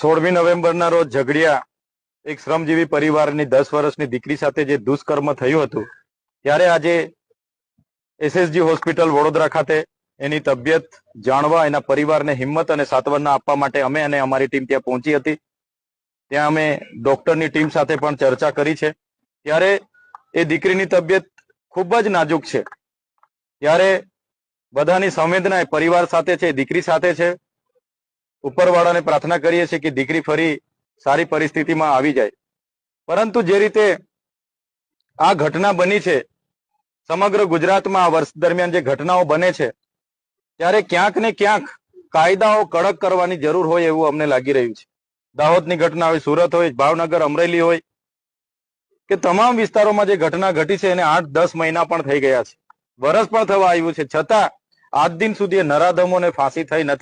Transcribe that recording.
16મી નવેમ્બરના રોજ ઝઘડિયા એક શ્રમજીવી પરિવારની 10 વર્ષની દીકરી સાથે જે દુષ્કર્મ થયું હતું, ત્યારે આજે એસએસજી હોસ્પિટલ વડોદરા ખાતે એની તબિયત જાણવા, એના પરિવારને હિંમત અને સાંત્વના આપવા માટે અમે અને અમારી ટીમ ત્યાં પહોંચી હતી. ત્યાં અમે ડોક્ટરની ટીમ સાથે પણ ચર્ચા કરી છે. ત્યારે એ દીકરીની તબિયત ખૂબ જ નાજુક છે. ત્યારે બધાની સંવેદના એ પરિવાર સાથે છે, દીકરી સાથે છે. ઉપરવાળાને પ્રાર્થના કરીએ છીએ કે દીકરી ફરી સારી પરિસ્થિતિમાં આવી જાય. પરંતુ જે રીતે આ ઘટના બની છે, સમગ્ર ગુજરાતમાં આ વર્ષ દરમિયાન જે ઘટનાઓ બને છે, ત્યારે ક્યાંક ને ક્યાંક કાયદાઓ કડક કરવાની જરૂર હોય એવું અમને લાગી રહ્યું છે. દાહોદની ઘટના હોય, સુરત હોય, ભાવનગર, અમરેલી હોય કે તમામ વિસ્તારોમાં જે ઘટના ઘટી છે એને 8-10 મહિના પણ થઈ ગયા છે, વર્ષ પણ થવા આવ્યું છે, છતાં આજ દિન સુધી નરાધમોને ફાંસી થઈ નથી.